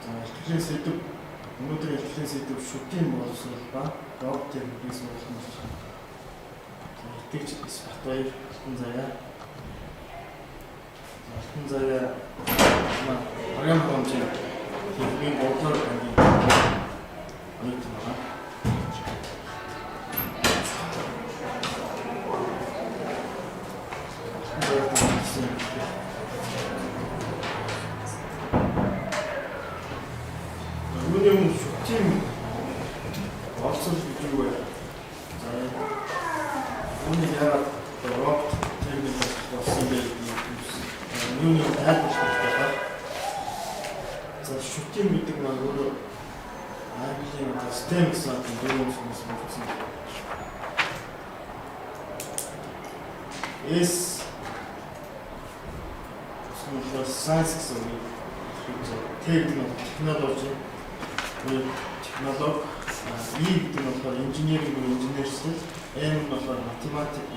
Ихтгэлийн сэдв өнөөдөр ихтгэлийн сэдв шүтийн боловсрол ба роботын бизнес болох юм. Итгэж Батбаяр Алтан Заяа програм хэмжээ техникийн бодлоор ангийн оюут байна. Өнөөдөр шүтийн боловсрол гэж юу вэ? Үүнийг яагаад робот техник болсон бэ? Юуны тайлбарлах гэдэг. За шүтийн гэдэг нь өөрөө английн систем гэсэн дөрвөн хүмүүс болсон. Science гэсэн технологи технологи гэдэг нь болохоор инженеринг инженерсэл M нь болохоор математикс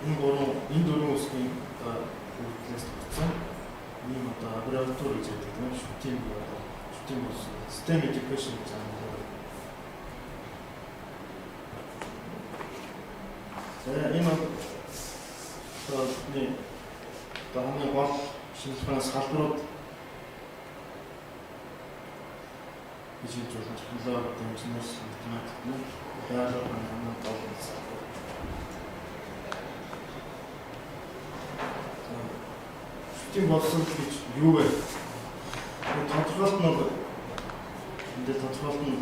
энэ дөрвөн үсгийн үйлдэлээс тогтсон ийм одоо аббревиатур гэж яддаг юм шүтийн болсон STEM education гэж аамаар. Энэ хамгийн гол шинжилгээний салбарууд гэж хэлж болно. Технологи, инженерс, математик нь яагаад манай гол салбар. Шүтийн боловсрол гэж юу вэ? Тодорхойлт нь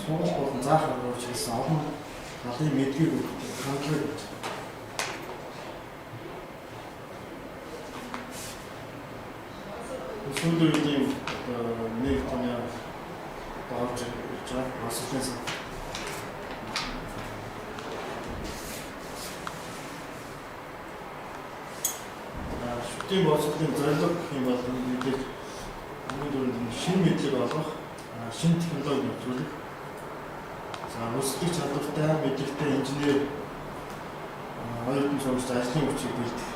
сургууль болон заах агуулж хэлсэн олон талын мэдлэг хандлага гэж. Сүүлийн үеийн нэг таны боож байгаа асуултаас шүтийн боловсролын зорилго гэх юм бол мэдээж өнөөдөр шинэ мэдлэг олгох, шинэ технологи нэвтрүүлэх, өсөлтийн чадвартай, мэдлэгтэй инженер оюутан сурагч ажлын хүчийг бэлдэх,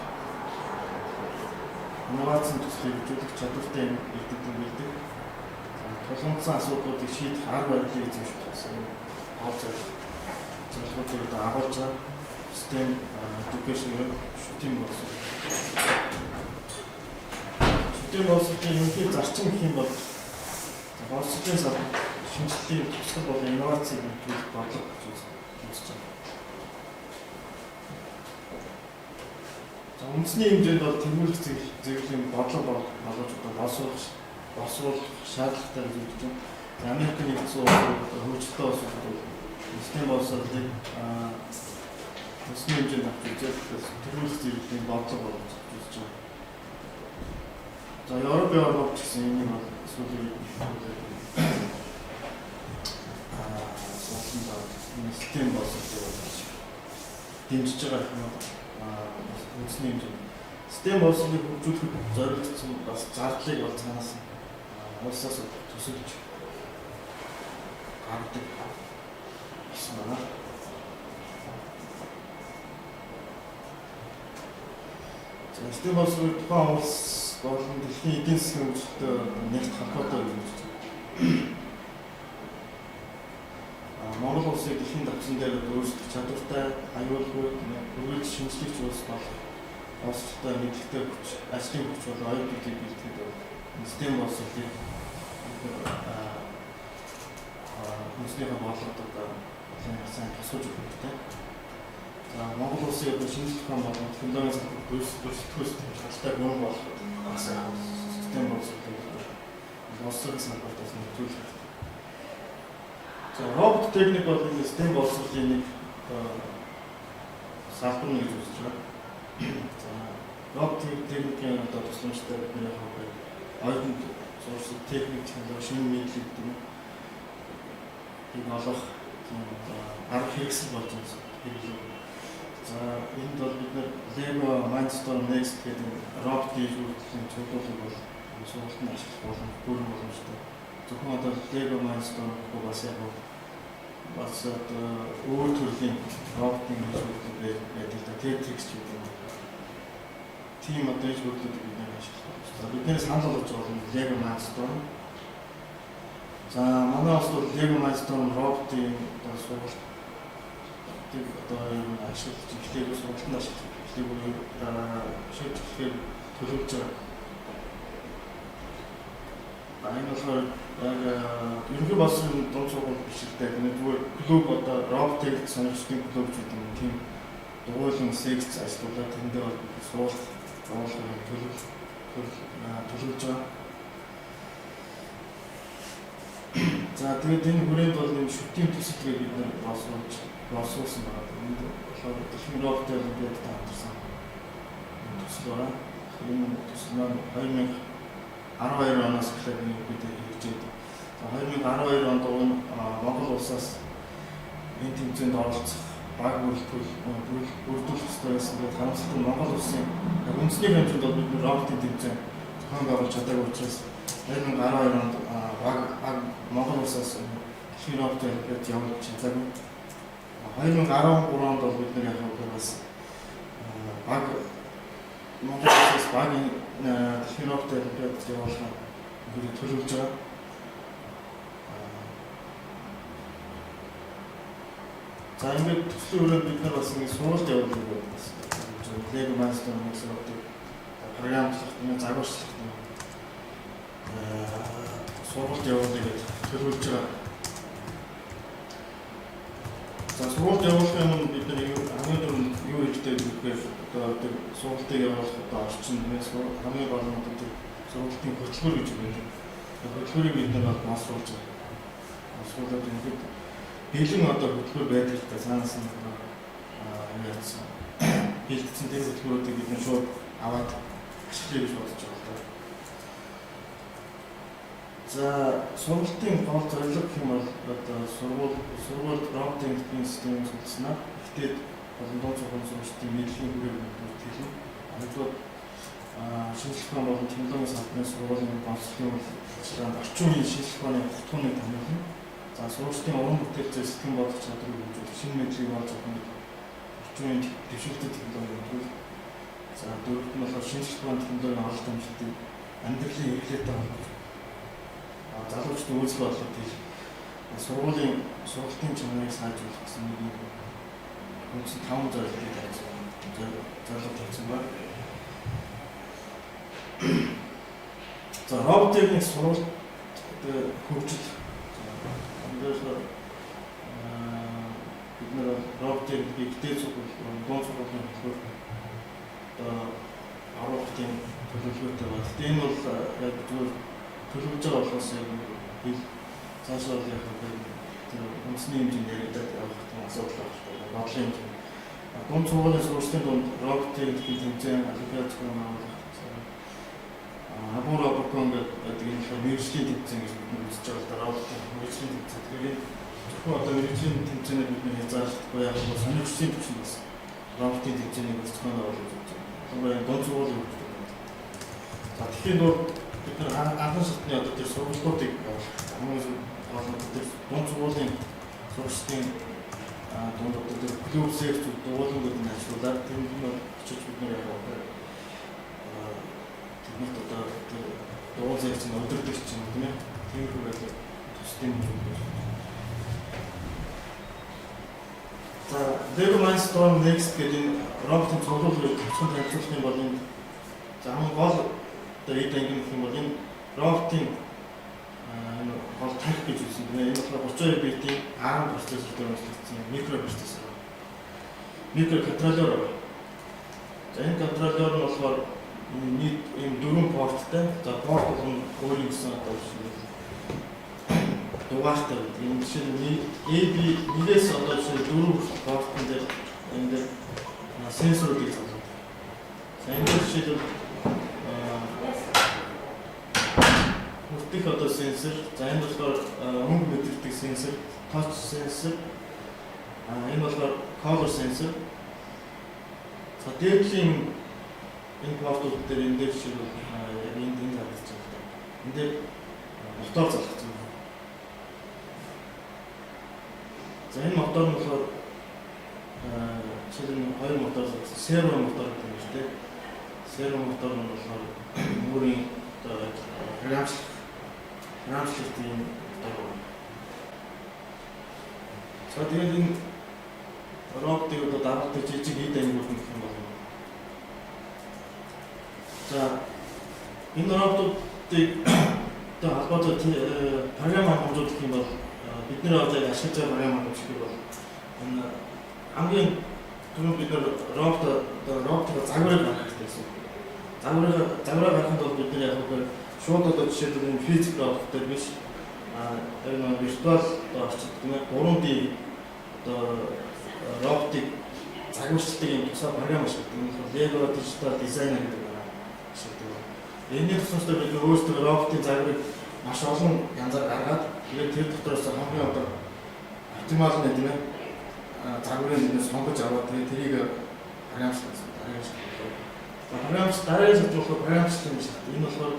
инновацийн төслийг хөгжүүлэх чадвартай бэлддэг, тулгымдсан асуудлуудыг шийдэх арга барилыг эзэмших гэсэн гол зорилгуудыг агуулж байгаа STEM education шүтийн боловсрол. Шүтийн боловсролын ерөнхий зарчим гэх юм бол боловсролын салбар шинжилгээний тусгал болон инновацийг нэвтрүүлэх бодлого гэж үзэж байна. Үндэсний хэмжээнд бол тэмүүлэх зэрэглэлийн бодлого болгож боловсруулах шаардлагатай гэж үзэж байна. Америкийн нэгдсэн улсууд хөгжилтэй улсууд STEM боловсролыг үндэсний хэмжээнд авч үзээд тэмүүлэх зэрэглэлийн бодлого болгож үзэж байна. За Европын орнууд гэсэн энэ бол сүүлийн STEM боловсролыг дэмжиж байгаа юм үндэсний хэмжээнд STEM боловсролыг хөгжүүлэхэд зориулсан бас зардлыг бол цаанаас улсаас төсөлж гаргадаг гэсэн байна. STEM боловсролын тухайн улс болон дэлхийн эдийн засгийн хөгжилтэй нэгт холбоотой юм гэж байна. Монгол улсыг дэлхийн давсан дээр өөрсдөө чадвартай, аюулгүй, өргөж шинжлэгч улс болох улстай мэдлэгтэй хүч, ажлын хүч болон оюутнуудыг бэлтгэхэд STEM боловсролыг үндэснийхээ бодлогодоо сайн тусгаж өгөх хэрэгтэй. За Монгол улсын шинжлэх ухаан болон технологийн салбарт өөрсдөө чадaltaй гүн болох STEM боловсролын салбартаас нөхцөлөх. За робот техник бол энэ STEM боловсролын нэг салбар гэж үзэж байна. За робот техникийн одоо тусламжтай бидний хавьд оюутан сурсан техник технологи шинэ мэдлэг гэдэг нь олох арга хэрэгсэл болж байна. За энд бол бид нэр Lego Mindstorm Next гэдэг роботын үйлдвэрлэлийн цуглуулгыг бол сургалтанд ашиглах болон бүрэн боломжтой. Зөвхөн одоо Lego Mindstorm бас яг өөр төрлийн роботын үйлдвэрлэлүүд байдаг. Tetris гэдэг тийм одоо ээж бүрдлүүд бид нэр ашиглах. За бидний санал болгож байгаа нь Lego Mindstorm. За манай бас бол Lego Mindstorm роботын одоо сургалт одоо юм ашиглаж ихлээг сургалтанд ашиглаж ихлээг шийдвэрлэхээр төлөвлөж байгаа. Энэ болохоор ерөнхий болсон дунд сургалт биш л дээ. Зүгээр клуб одоо роботыг сонирхчдын клуб ч гэдэг юм тийм дугуйлан секц ажлуулаад тэндээ бол сургалт оруулахыг төлөвлөж байгаа. За тэгээд энэ хүрээнд бол энэ шүтийн төсөлгээ бид нар боловсруулсан байна. Энд болохоор дэлхийн роботын олимпиадад хамтарсан төсөл байна. Энэ төсөл маань 2012 оноос эхлээд бид хэрэгжээд. За 2012 онд Монгол улсаас энэ тэмцээнд оролцох баг бүрдүүлэх ёстой байсан. Тэгээд харамсалтай Монгол улсын үндэсний хэмжээнд бол бид роботын тэмцээн зохион байгуулж чадаагүй учраас 2012 онд баг Монгол улсаас дэлхийн роботын олимпиад явуулж чадаагүй. 2013 онд бол бид нар яг бас баг Монгол улсаас багийн дэлхийн роботын олимпиад явуулах төлөвлөж байгаа. За ингээд төслийн хүрээнд бид нар бас ингэ сургалт явуулдаг байсан. Lego Mindstorm сургалтыг програмчлах, загварчлах сургалт явуулдаг гэж төлөвлөж байгаа. За сургалт явуулах юм бид нар хамгийн түрүүнд юу хэрэгтэй гэхээр одоо сургалтыг явуулах одоо орчин нэмээс хамгийн гол нь одоо сургалтын хөтөлбөр гэж байдаг. Хөтөлбөрийг бид нар боловсруулж байгаа. Боловсруулаад ингээд бэлэн одоо хөтөлбөр байдаг та цаанаас нь яатсан бэлдсэн тэр хөтөлбөрүүдийг бид шууд аваад ашиглая гэж бодож байгаа. За сургалтын гол зорилго гэх юм бол одоо сургууль роботын системийг судалснаа. Гэхдээ болон цогцолтой сургалтын мэдлэгийн хүрээнд хэлнэ. Нэгдүгээр шинжилгээ болон технологийн салбарын сургуулийн боловсролын ажиллагаанд орчин үеийн шинжилгээний хутгыг томилно. За сургалтын уран бүтээлчээс сэтгэн бодох чадрыг хөгжүүлэх, шинэ мэдлэгийг олж авах, орчин үеийн дэвшилтэд технологи хөгжүүлэх. За дөрөвт нь болохоор шинжилгээний технологийн оролт амжилтыг амьдралын хэрэглээтэй холбож залуучдын үйлс бодлогыг сургалтын чанарыг сайжруулах гэсэн нэг үндсэн 5 зорилгыг тавьсан байна. За роботын сургалт хөгжил бид нэр роботын бигтэй дунд сургалтын хөтөлбөр оруулалтын төлөвлөгөөтэй байна. Энэ бол яг зөвхөн төлөвлөж байгаа болохоос яг цаашаа яг тэр үндэсний хэмжээнд яриад явах асуудал байна. Бодлын дунд сургуулийн сургалтын дунд роботын тэмцээн олимпиад зохион байгуулах Абура Бокон гэдэг энэ мэргэжлийн тэмцээн гэж бид үзэж байгаа роботын мэргэжлийн тэмцээн. Тэгэхээр зөвхөн одоо мэргэжлийн тэмцээнийг бид хязгаарлахгүй яг нь сонирхчдын төвшин бас роботын тэмцээнийг зохион байгуулж байгаа. Тэгээд дунд сургуулийн хөгжил байна. За тэгэхээр бид нар анхан шатны одоо тэр сургалтуудыг хамгийн гол нь тэр дунд сургуулийн сургалтын дунд одоо тэр клуб секц дуулангууд нь ажиллуулаад тэр нь очиж бид нар яг нэг одоо дуул зэрэг чинь өдөрдөж чинь тийм ээ тиймэрхүү байдлаар тусдын юм. За Lego Mindstorm Next гэдэг роботын цуглуулгыг төвчөн танилцуулах юм бол энэ за хамгийн гол одоо эд анги гэх юм бол энэ роботын энэ гол тарих гэж үзсэн тийм ээ энэ болохоор 32 битийн ARM процессортой үйлчлэгдсэн микропроцессор. Микроконтроллер. За энэ контроллер нь болохоор нийт ийм 4 порттой. За порт бол өөрийн гэсэн одоо дугаартай. Энэ жишээ AB нэгээс одоо жишээ 4 портын дээр энэ дээр сенсоруудыг залгав. За энэ жишээ хүртэх одоо сенсор. За энэ болохоор өнгө мэдэрдэг сенсор, touch сенсор. Энэ болохоор color сенсор. За дээдлийн энэ портууд дээр энэ дээр шиг яг энд харагдаж байна. Энд дээр мотор залгаж байна. За энэ мотор нь болохоор жишээ нь 2 мотор залгасан, серво мотор гэдэг юм шүү дээ. Сервер мотор нь болохоор мөрийн одоо програмчлалт юм одоо. За тэгээд энэ роботыг одоо дагалдаг жижиг хэд ангиуд гэх юм бол. За энэ роботуудыг одоо холбоотой програм хангамжууд гэх юм бол бидний одоо ашиглаж байгаа програм хангамж гэх бол энэ хамгийн түрүү бид роботыг загварыг гаргах хэрэгтэй гэсэн. Загвараа гаргахад бол бид яг шууд одоо жишээлбэл энэ физик робот дээр биш энэ виртуал орчинд гэмээр 3D одоо роботыг загварчдаг юм тусаа програм ашигладаг. Энэ Lego Digital Designer гэдэг програм ашигладаг. Энэний тусламжтай бид өөрсдөө роботын загварыг маш олон янзаар гаргаад тэгээд тэр дотроос хамгийн одоо оптимал нэг тийм загварын сонгож аваад тэгээд тэрийг програмчлуулсан. Програмч дараагийн зөвлөгөө програмчлалт юм шиг. Энэ болохоор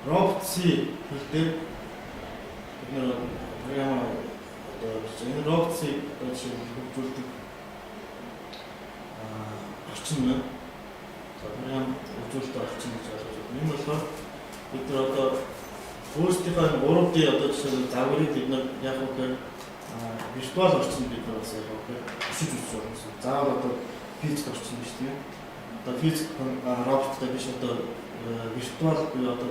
робот C хэлээр бид нэр програм одоо энэ робот C одоо хөгжүүлдэг орчин нь програм хөгжүүлэлт орчин гэж ойлгож байна. Энэ болохоор бид нар одоо өөрсдийнхөө 3D одоо жишээ загварыг бид нар яг үгээр виртуал орчинд бид нар бас яг үгээр өшиж үзэж байгаа юм. Заавал одоо физик орчин биш тийм ээ. Одоо физик роботтой биш одоо виртуал буюу одоо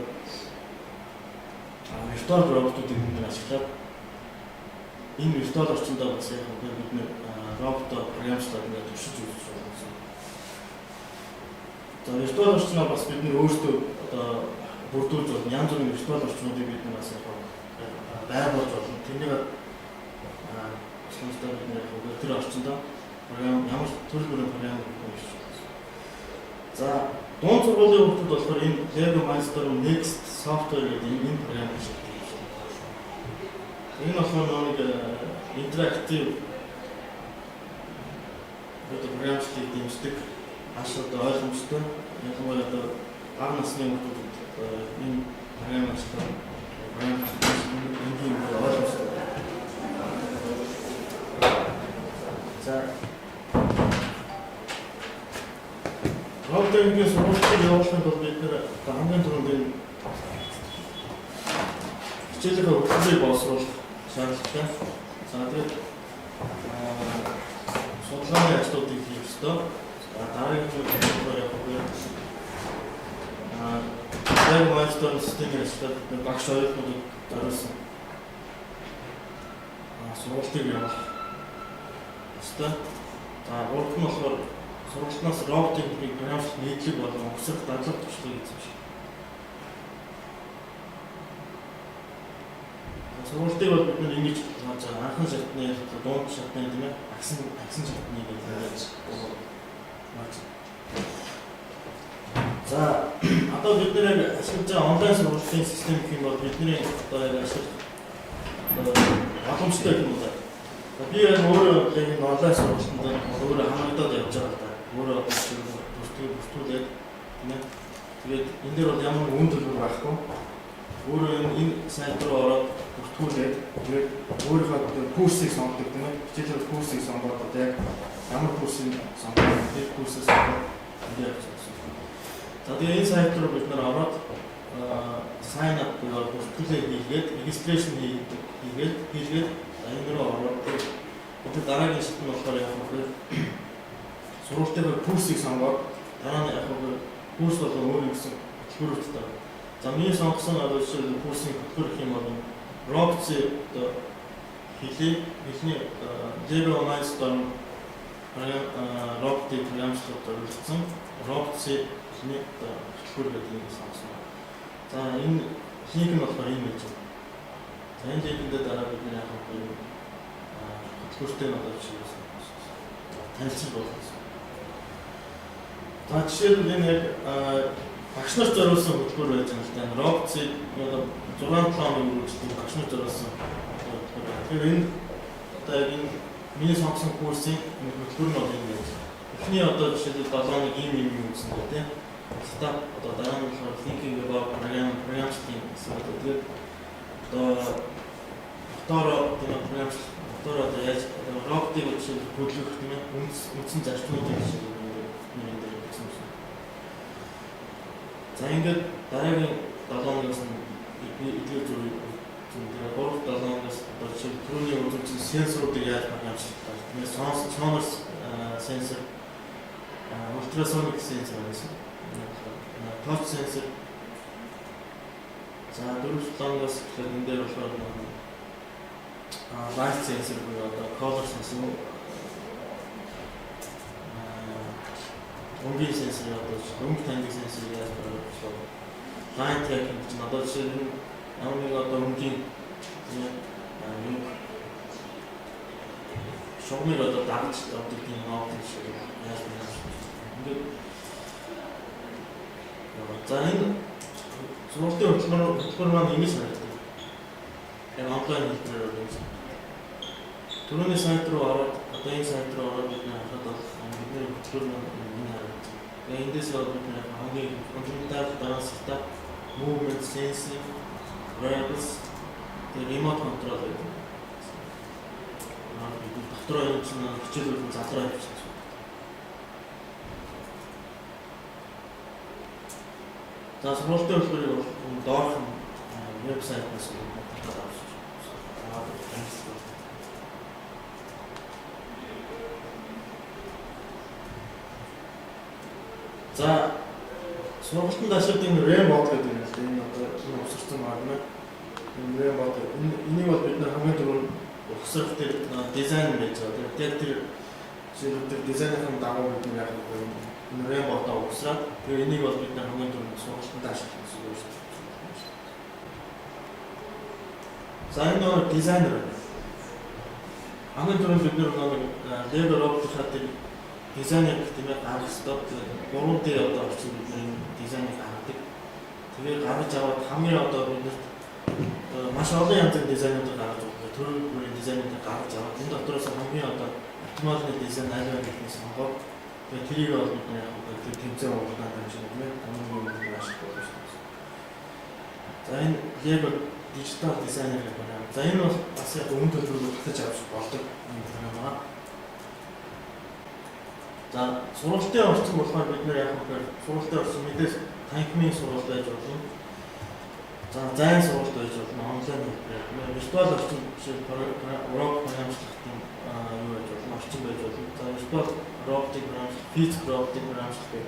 виртуал роботуудыг бид нар ашиглаад энэ виртуал орчиндөө бас яг үгээр бид нар роботоо програмчлаад ингээд өшиж үзэж байгаа юм. За виртуал орчноо бас бид нар өөрсдөө одоо бүрдүүлж болно. Янз бүрийн виртуал орчнуудыг бид нар бас яг байгуулж болно. Тэнийг сонирхолтой бид нар яг тэр орчиндөө програм ямар төрөл бүрийн програм хийж байна. За дунд сургуулийн хүүхдүүд болохоор энэ Lego Mindstorm Next software гэдэг энэ програм хийж байна. Энэ болохоор нэг интерактив програмчлалыг дэмждэг маш одоо ойлгомжтой. Ялангуяа одоо бага насны хүүхдүүд энэ програмчлалыг энгийн ойлгомжтой. За роботын сургалтыг явуулахын тулд бид нэр хамгийн түрүүнд энэ хичээлээ хөтөлбөрийг боловсруулах шаардлагатай. За тэгээд судалгааны ажлуудыг хийх ёстой. Дараагийн зүйлээр яг үгээр Lego Mindstorm системээр ажиллаад багш оюутнуудыг зориулсан сургалтыг явуулах ёстой. За гурав нь болохоор сургалтнаас роботын програмчлалт нийтлэг болон өгсөх дадлага туршлагыг эзэмших. Сургалтыг бол бид ингэж хааж байгаа. Анхны шатны, дунд шатны тийм ээ, агсан шатны гэж хэлж байгаа. За одоо бид нэр ашиглаж байгаа онлайн сургалтын систем гэх юм бол бидний одоо яг ашиглах боломжтой юм байна. Би яг өөрөө энэ онлайн сургалтанд өөрөө хамрагдаад явж байгаа даа. Өөрөө бүртгүүлээд тийм ээ. Тэгээд энэ дээр бол ямар үн төлбөр байхгүй. Өөрөө энэ сайт руу ороод бүртгүүлээд тэгээд өөрийнхөө курсыг сонгодог тийм ээ. Хичээлээр курсыг сонгоод одоо яг ямар курсыг сонгох, тэр курсээс ингээд явж байгаа. За тэгээд энэ сайт руу бид нар ороод sign up буюу бүртгүүлээ хийгээд registration хийгээд энэ руу ороод тэгээд дараагийн шат нь болохоор яг үгээр сургалтын курсыг сонгоод дараа нь яг үгээр курс болон өөр гэсэн хөтөлбөртэй. За миний сонгосон одоо жишээ курсын хөтөлбөр гэх юм бол Robots одоо хэлний Lego Mindstorm роботыг програмчлалт зориулсан Robots хэлний хөтөлбөр гэдэг юм сонгосон. За энэ линк нь болохоор энэ байж байна. За энэ линкэд дараа бид яг үгээр хөтөлбөртэй одоо жишээ танилцуулж болно. За жишээлбэл энэ яг багш нарт зориулсан хөтөлбөр байж байгаа л да. Роботыг 6-7 хоногийн үргэлжлүүлж багш нарт зориулсан хөтөлбөр. Тэгэхээр энэ одоо яг энэ миний сонгосон курсын хөтөлбөр нь бол энэ байж байна. Эхний одоо жишээлбэл 7 хоног ийм үзсэн гэх тийм. Стап одоо дараа нь болохоор thinking about програмчлалын гэсэн одоо тэгээд одоо одоо яаж роботыг жишээлбэл хөдөлгөх тийм ээ үндсэн зарчмуудыг жишээлбэл За ингээд дараагийн 7 оноос нь эдгээр зүйл тэр 3-7 оноос одоо жишээ түрүүний үзүүлсэн сенсоруудыг яаж хамжуулдаг. Тэгээд сонорс сенсор, ультрасоник сенсор гэсэн. Touch sensor. За 4-7 оноос тэгэхээр энэ дээр болохоор light sensor буюу одоо color sensor, өнгийн сенсор одоо өнгө таньдаг сенсор яаж болох вэ? Line tracking гэж одоо жишээ нь ямар нэг одоо өнгийн юм шугамыг одоо дагж авдаг тийм оптик шиг яаж болох вэ? Ингээд за энэ сургуулийн хөтөлбөр маань ингэж санагдав. Яг онлайн хэлбэрээр юм. Түрүүний сайт руу ороод одоо энэ сайт руу ороод бид харахад бол бидний хөтөлбөр маань энэ харагдав. Эндээс бол бид хамгийн фундаментал дата, movement sensing, variables, remote control гэдэг. Бид дотроо юм чинь хичээлүүд задраа явуулсан. За сургуулийн хөтөлбөрийг доорх вебсайтаас татаад авсан. За сургалтанд ашигладаг RAM бот гэдэг юм л да. Энэ одоо өсөрсөн магна. Энэ RAM бот энийг бол бид хамгийн түрүүнд ухсрах дээр дизайн байж байгаа. Тэгээд тэр жишээлбэл дизайнын дагуу бид яг энэ RAM ботоо ухсраад тэгээд энийг бол бид хамгийн түрүүнд сургалтанд ашиглах гэсэн үг шүү дээ. За энэ нэг дизайнер. Хамгийн түрүүнд бид нэг Lego robot-ийн дизайнер гэх юм гаргах хэрэгтэй. 3D одоо орчин бидний дизайныг гаргадаг. Тэгээд гаргаж аваад хамгийн одоо бид маш олон янзын дизайнуудыг гаргаж байгаа. Төрөл бүрийн дизайнуудыг гаргаж аваад энэ дотроос хамгийн одоо оптималны дизайн аль вэ гэдгийг сонгоод тэгээд тэрийг бол бид яг тэмцээн болгоод амжиж байна. Хамгийн маш их болно шүү дээ. За энэ Lego digital designer гэх байна. За энэ бол бас яг өмнө төлөвлөгөө татаж авч болдог юм байна. За сургалтын орчин болохоор бид нэр яг сургалтын орчин мэдээж танхимын сургалт байж болно. За зайн сургалт байж болно. Онлайн хэлбэрээр виртуал орчин жишээ робот програмчлах юм юу байж болно. Орчин байж болно. За виртуал роботик програмчлах, физик роботик програмчлах гэх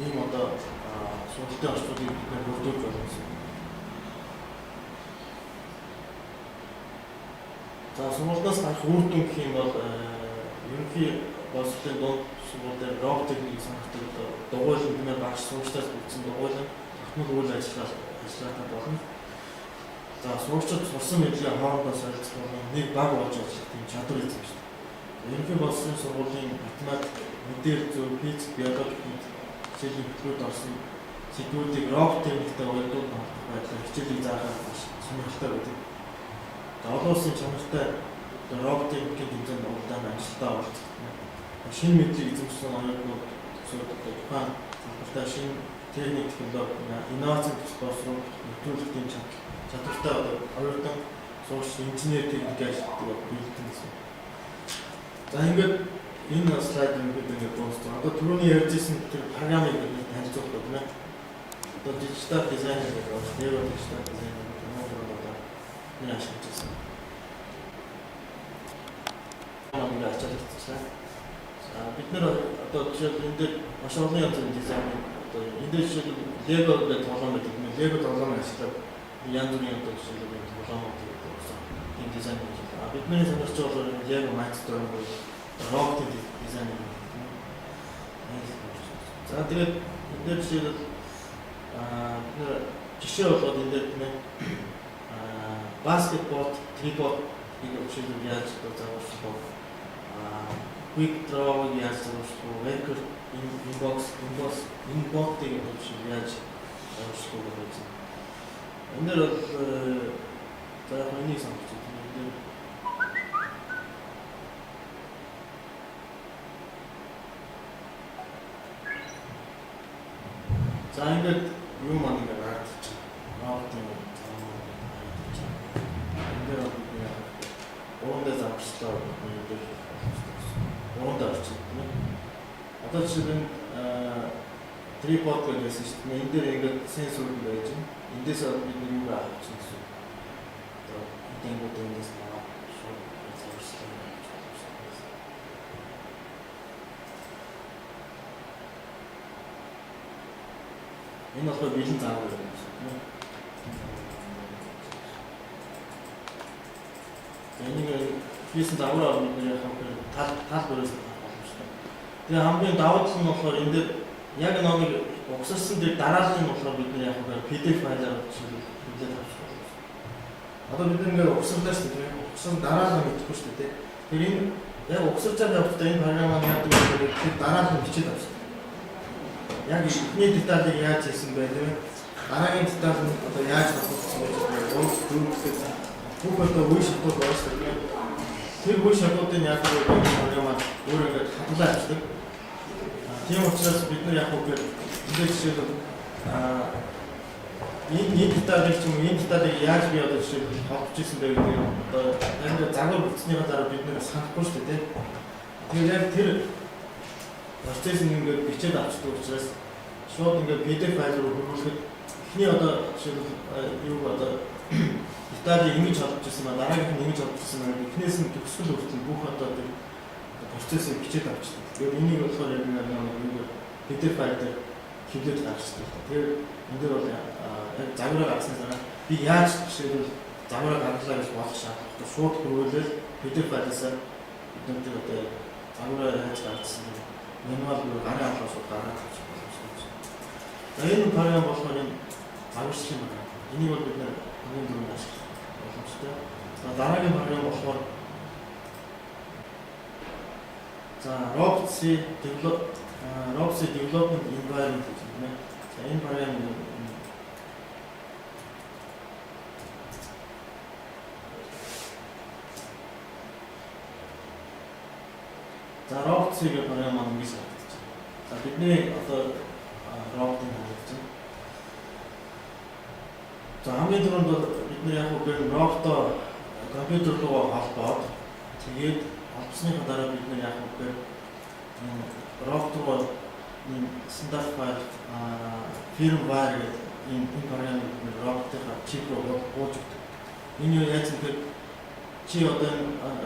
ийм одоо сургалтын орчнуудыг бид нэр бүрдүүлж болно гэсэн. За сургалтаас гарах үр дүн гэх юм бол ерөнхий боловсролын дунд сургуулийн роботикийг сонгодог дугуйлан нэмэр багш сургалтаас бүтсэн дугуйлан тогтмол үйл ажиллагатай болно. За сургуульчид сурсан мэдлэгээ хоорондоо солилцох болон нэг баг болж ажиллах тийм чадвар эзэн шүү дээ. Ерөнхий боловсролын сургуулийн математик, мэдээлэл зүйн, физик, биологи хичээлийн хөтөлбөрт орсон сэдвүүдийг робот техниктэй уялдуулж хамтдах байдлаар хичээлийг заахад маш сонирхолтой байдаг. За олон улсын чанартай робот техникийн тэмцээнд уралдаанд амжилттай оролцох. Шинэ мэдлэг эзэмшсэн оюутнууд тухайн салбартаа шинэ техник технологи, инновацийн боловсрол нэвтрүүлэх тийм чадвартай оюутан суугч инженер техник ажилтнууд бэлдэн гэсэн. За ингээд энэ слайд ингээд дууссан. Одоо түрүүний ярьжсэн тэр програмыг бид танилцуулах байна. Одоо digital designer гэдэг нь Lego digital designer гэдэг нь одоо энэ ашиглаж байна. Намайг ачаалчихсан. Бид нэр одоо жишээл энэ дээр маш олон янзын дизайн одоо энэ дээр жишээл Lego гэдэг тоглоом байдаг. Lego тоглоом ашиглаад янз бүрийн одоо жишээл энэ тоглоомууд гэсэн энэ дизайн хийж байна. Бидний сонирхож байгаа Lego Mindstorm буюу робот дизайн юм. За тэгээд энэ дээр жишээл жишээ болоод энэ дээр тийм баскетбол, трибол энэ жишээл яаж зааварчлах вэ? Quick draw яаж зааварчлах вэ? Vector inbox-ийг яаж зааварчлах вэ гэсэн. Энэ дээр за хоёрыг сонгож байна. За ингээд юу маань ингээд харагдаж байна. Ингээд урандаа зааварчлаа гэдэг урандаа орчих тийм ээ. Одоо жишээ нь трипод гэсэн шүү дээ. Энд дээр ингээд сенсор байж байна. Эндээс бид нэг юу авах гэсэн. Одоо тэнгууд эндээс наваа шууд зөвшөөрсөн гэж байна. Энэ болохоор бэлэн заавар юм байна. Энийг хийсэн даваа бид нэр тал бүрээс боломжтой. Тэгээ хамгийн давуу тал нь болохоор энэ дээр яг нэг угсарсан дээр дарааллын болохоор бид нэр PDF файлаар хийлээд авч байна. Одоо бид ингээд угсарлаа шүү дээ. Угсарсан дараалал мэдхгүй шүү дээ. Тэр энэ яг угсарч байгаа явцдаа энэ програмыг яадаг вэ гэхээр тэр дараалал бичээд авч байна. Яг ихний деталийг яаж хийсэн бэ тийм ээ? Дараагийн деталь нь одоо яаж батлагдсан бэ гэдэг бүх одоо үе шатууд байна шүү дээ. Тэр үе шатуудын яг нэг програмаар өөр ингээд хадгалаа авчдаг. Тийм учраас бид нар яг үгээр энэ жишээлбэл энэ деталийг ч юм уу энэ деталийг яаж би одоо жишээлбэл холбож ирсэн бэ гэдэг одоо ингээд загвар бүтснийхаа дараа бид нэр санахгүй шүү дээ. Тэгээд яг тэр процесс ингээд бичээд авчдаг учраас шууд ингээд PDF файл руу хөрвүүлэхэд эхний одоо жишээлбэл юу одоо деталийг ингэж холбож ирсэн ба дараагийнх нь ингэж холбож ирсэн ба эхнээс нь төгсгөл хүртэл бүх одоо тэр процессыг бичээд авчдаг. Тэгээд энийг болохоор яг нэг PDF файл дээр хэвлэж гаргацдаг. Тэгээд энэ дээр бол яг загвараа гаргасны дараа би яаж жишээлбэл загвараа гаргалаа гэж бодох шаардлагатай шууд хөрвүүлээд PDF файлаасаа биднэрт одоо загвараа яаж гаргасан мануал руу гараа авах шууд гараад авчих боломжтой. За энэ програм болохоор энэ загварчлал юм байна. Энийг бол бид нэр хамгийн түрүүнд ашиглах боломжтой. За дараагийн програм болохоор за Robots Development Environment гэж байна. За энэ програм за Robots-ийг програм маань ингэж харагдаж байна. За бидний одоо роботыг харагдаж байна. За хамгийн түрүүнд бол бид нэр яг үгээр роботоо компьютер руу холбоод тэгээд холбосныхаа дараа бид нэр яг үгээр робот руу стандарт файл firmware гэдэг энэ програмыг роботын чип руу бууж өгдөг. Энэ юу яаж гэвэл чи одоо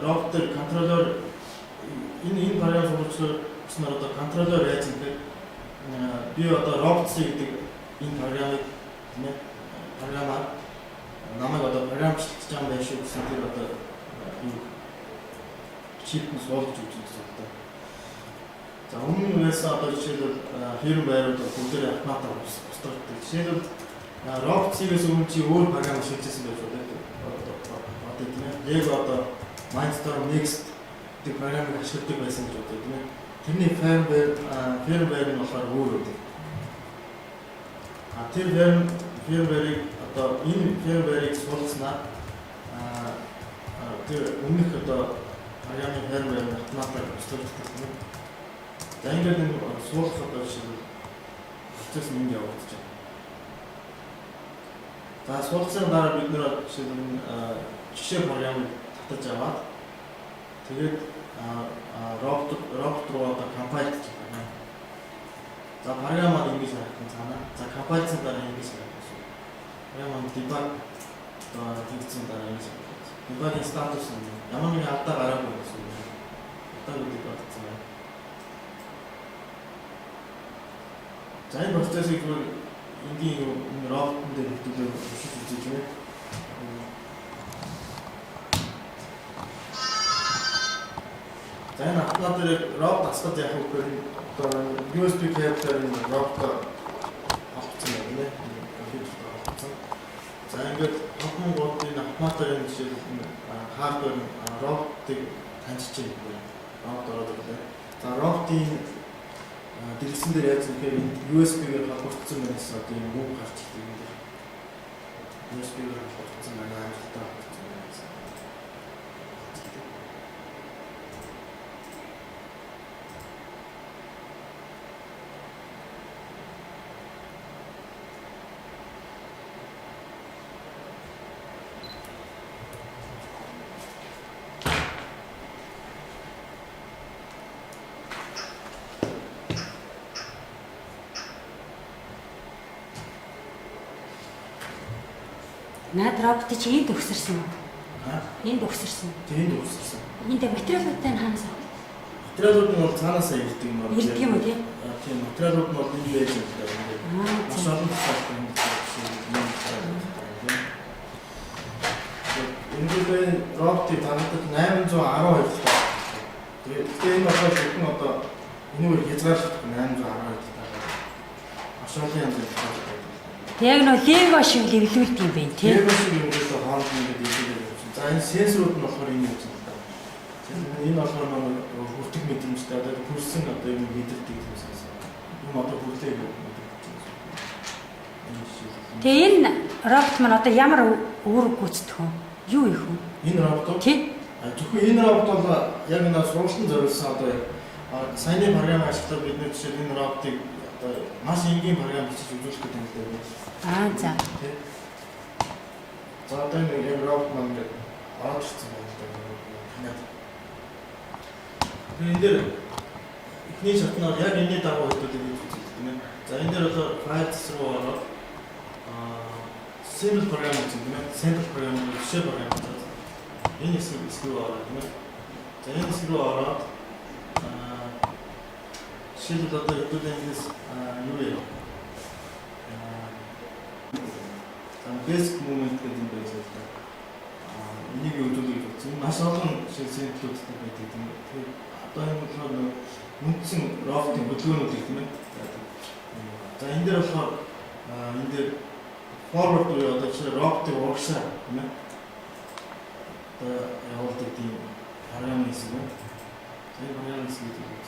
роботын контроллер энэ програм сурвалжлуулснаар одоо контроллер яаж гэвэл би одоо роботс гэдэг энэ програмыг тийм ээ програмаар намайг одоо програмчлж байгаа байх шүү гэсэн тэр одоо юу чипнес болж өгч байгаа гэсэн. За өмнө нь одоо жишээлбэл firmware-ууд бүгдээ автоматар устгагддаг. Жишээлбэл роботсээс өмнө чи өөр програм шилжүүлсэн байж болно. Одоо тийм ээ. Lego одоо Mindstorm Next гэдэг програмыг ашигладаг байсан гэж бодъё тийм ээ. Тэрний firmware нь болохоор өөр үү. Тэр firmware-ийг одоо энэ firmware-ийг суулгацнаа тэр өмнөх одоо програмын firmware автоматар устгагддаг тийм ээ. За ингээд энэ суулгах одоо жишээлбэл процесс нь явагдаж байна. За суулгасан дараа бид нэр жишээлбэл жишээ програмыг татаж аваад тэгээд робот руу одоо компайл хийж байна. За програмаар ингэж харагдсан цаана. За компайлсан дараа ингэж харагдсан. Програм debug одоо хийгдсэн дараа ингэж харагдсан. Debug статус нь ямар нэгэн алдаа гараагүй гэсэн үг. Одоо debug хийсэн байна. За энэ процессыг энгийн роботын дээр хэвтүүлээ өшөж үзэж байна. За энэ автоматар робот асгад яг үгээр одоо USB кабелээр энэ робот авчихсан байна нэ. За ингээд хамгийн гол энэ автоматар энэ жишээ хардвер роботыг таньж байна. Робот ороод ирлээ. За роботын дэлгэсэн дээр яаж нэхэр USB-гээр холбогдсон байна гэсэн одоо юм уу гарч ирдэг юм дээр. USB-гээр холбогдсон байна амжилттай холбогдсон байна гэсэн. Наад робот чи энд өгсөрсөн үү? Энд өгсөрсөн. Тэнд үүссэн. Энд материалуудтай хаанаас авах? Материалууд нь бол цаанаасаа ирдэг юм байна. Ирдэг юм уу тийм? Тийм материалууд нь бол энэ байж байгаа юм. Маш олон талтай юм. Энэ роботыг танагдах 812 таа. Тэгээд энэ болохоор зөвхөн одоо энэгээр хязгаарлагдах 812 таа. Маш олон янз бүрийн таа. Тэг яг нөө лего шиг левлүүлдэг юм байна тийм. Лего шиг юм дээр хоолны ингээд ийшээ явуулсан. За энэ сенсорууд нь болохоор энэ юм байна. Энэ болохоор нэг хүртэг мэдрэмжтэй одоо хүрсэн одоо юм мэдэрдэг юм санаа. Юм одоо хүрлээ гэдэг юм. Тэгээ энэ робот маань одоо ямар үүрэг гүйцэтгэх вэ? Юу их вэ? Энэ робот тийм. Зөвхөн энэ робот бол яг энэ сургалтын зориулсан одоо саяны програм ашиглаад бид нэр жишээ энэ роботыг одоо маш энгийн програм бичиж үзүүлэх гэдэг юм дээр. За. За одоо энэ робот маань ингээд ороод ирсэн байна. Энэ дээр эхний шатнаар яг энэний дагуу хөдөлгөөн хийж үздэг тийм ээ. За энэ дээр бол files руу ороод simple програм гэсэн тийм ээ. Simple програм жишээ програм гэдэг. Энэ хэсэг рүү ороод тийм ээ. За энэ хэсэг рүү ороод жишээлбэл одоо хэдүүлээс юу вэ? Basic movement гэдэг юм байж байгаа. Энийг үзүүлэх гэсэн маш олон simple-уудтай байдаг юм. Тэгэхээр одоо энэ болохоор үндсэн роботын хөдөлгөөнүүд тийм ээ. За энэ дээр болохоор энэ дээр forward буюу одоо жишээ роботын урагшаа тийм ээ. Одоо явуулдаг тийм програм хэсэг байна. Энэ програм хэсэг гэдэг.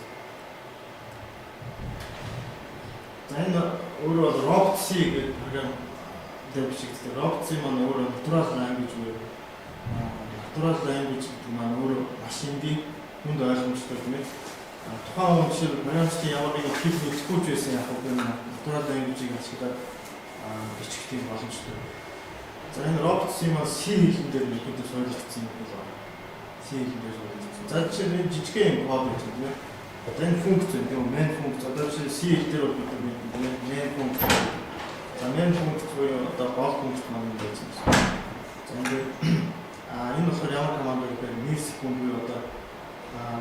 За энэ өөрөө бол robot C гэдэг програм дээр бичигдсэн. Robot C маань өөрөө natural language буюу natural language гэдэг маань өөрөө машингийн хүнд ойлгомжтой тийм ээ. Тухайн хүн жишээ програмчдын ямар нэгэн хэл мэдэхгүй ч байсан яг нь natural language-ийг ашиглаад бичих тийм боломжтой. За энэ робот C маань C хэлэн дээр нэгдэж суурилсан юм байна. C хэлэн дээр суурилсан. За жишээ нь жижигхэн код гэж тийм ээ. Одоо энэ функц гэдэг нь main функц. Одоо жишээ C хэл дээр бол main функц. За main функц буюу одоо гол функц маань байсан. За ингээд энэ болохоор ямар команд вэ гэхээр millisecond буюу одоо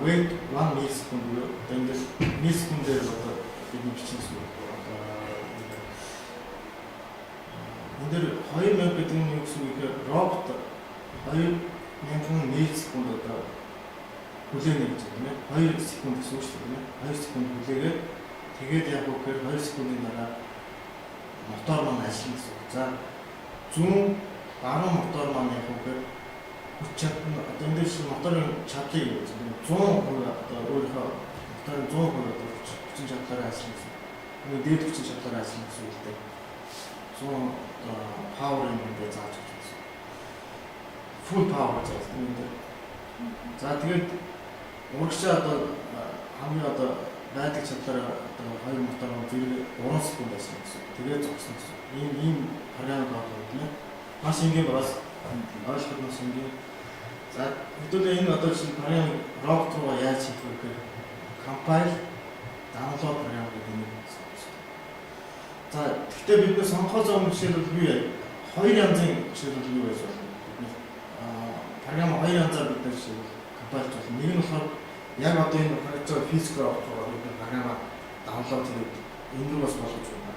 wait 1 millisecond буюу ингээд millisecond дээр одоо бидний бичсэн юм. Энд дээр 2000 гэдэг нь юу гэсэн үг вэ? Робот 2000 миллисекунд одоо хүлээнэ гэж байна тийм ээ. 2 секунд гэсэн үг шүү дээ. 2 секунд хүлээгээд тэгээд яг үгээр 2 секундын дараа мотор маань ажиллана гэсэн үг. За зүүн баруун мотор маань яг үгээр хүч чадна. Одоо энэ дээр моторын чадлыг юу гэсэн бэ? 100% одоо өөрийнхөө моторын 100% одоо хүчин чадлаараа ажиллана гэсэн. Энэ дээд хүчин чадлаараа ажиллана гэсэн үг дээ. 100 power ингээд зааж өгч байна. Full power зааж байна. За тэгээд урагшаа одоо хамгийн одоо байдаг чадлаараа одоо 2 мотор зэрэг 3 секунд байсан гэсэн. Тэгээд зогсно гэсэн. Ийм програм байгаа тийм ээ. Маш энгийн байгаас ойлгоход маш энгийн. За хэдүүлээ энэ одоо чинь програм робот руу яаж хийх вэ гэхээр compile download програм гэдэг юм. За гэхдээ бид нэ сонгохоос өмнө жишээлбэл юу яа? Хоёр янзын жишээлбэл юу байж болно? Програм хоёр янзаар бид нэ жишээлбэл компайлж болно. Нэг нь болохоор яг одоо энэ харагдаж физик робот байгаа бид програмаа даунлоод хийгээд энэ рүү бас болгож байна.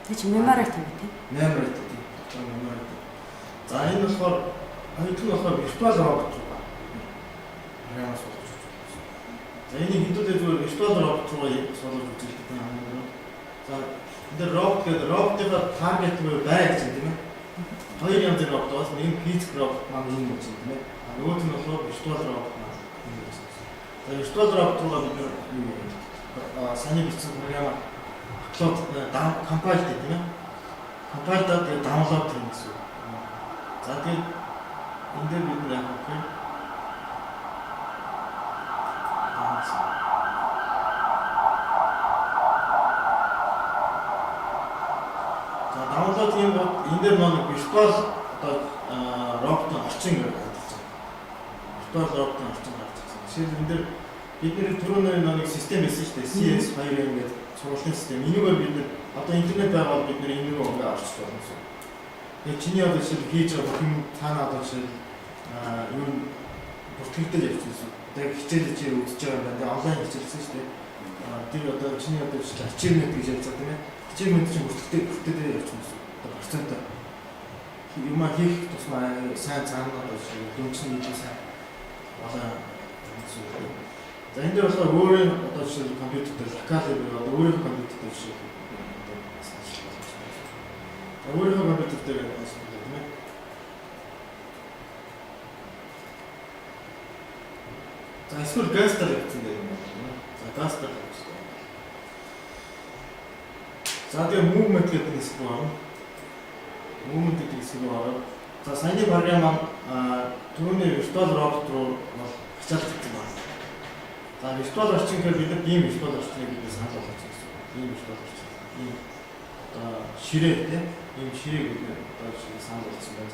Тэг чи memory тийм үү? Memory тийм. Memory. За энэ болохоор хоёрт нь болохоор virtual робот байгаа. Програмаас болгож байна. За энийг хэдүүлээ зүгээр virtual робот руу болгож үзүүлэх гэдэг юм. За энэ робот гэдэг роботын таргет буюу бай гэж тийм ээ. Хоёр янзын робот бас нэг нь физик робот маань юм гэж тийм ээ. Нөгөөх нь болохоор virtual робот маань юм гэж. За virtual робот руу бид юу саний бичсэн програм апплод компайл гэдэг тийм ээ. Компайлдаад даунлоод хийх гэсэн. За тэгээд энэ дээр бид яг гэх даунлоод юм бол энэ дээр нэг virtual одоо роботын орчин гэж байдаг. Virtual роботын орчин гарч ирсэн. Жишээлбэл энэ дээр бидний түрүүний нэг систем байсан шүү дээ. CS2 гэдэг сургуулийн систем. Энийгээр бид одоо интернет байгаад бид энийг ингээ орчуулж болно. Тэгээ чиний одоо жишээл хийж байгаа бүхэн цаана одоо жишээл юу бүртгэгдэл явж байсан. Тэгээ хичээлж чи үзэж байгаа юм байна. Тэгээ онлайн хичээлсэн шүү дээ. Тэр одоо чиний одоо жишээл achievement гэж ярьж байгаа тийм ээ. Achievement чинь бүртгэгдэл явж байсан. Одоо процент юм хийх тусмаа сайн цаана одоо жишээл дүнчний хийж сайн болоо. За энэ дээр болохоор өөрийн одоо жишээл компьютер дээр локал одоо өөрийн компьютер дээр жишээл өөрийн компьютер дээр ажилласан тийм ээ. За эсвэл гастер гэсэн дээр юм байна. За гастер гэсэн. За тэгээ movement гэдэг нь хэсэг байна. Movement гэдэг хэсэг байна. За саяны програм маань түрүүний virtual robot руу хачаалагдсан байна. За virtual орчин гэхээр бид ийм virtual орчныг бид санал болгож байна гэсэн. Ийм virtual орчин. Ийм одоо ширээ тийм ийм ширээг бид одоо санал болгосон байна.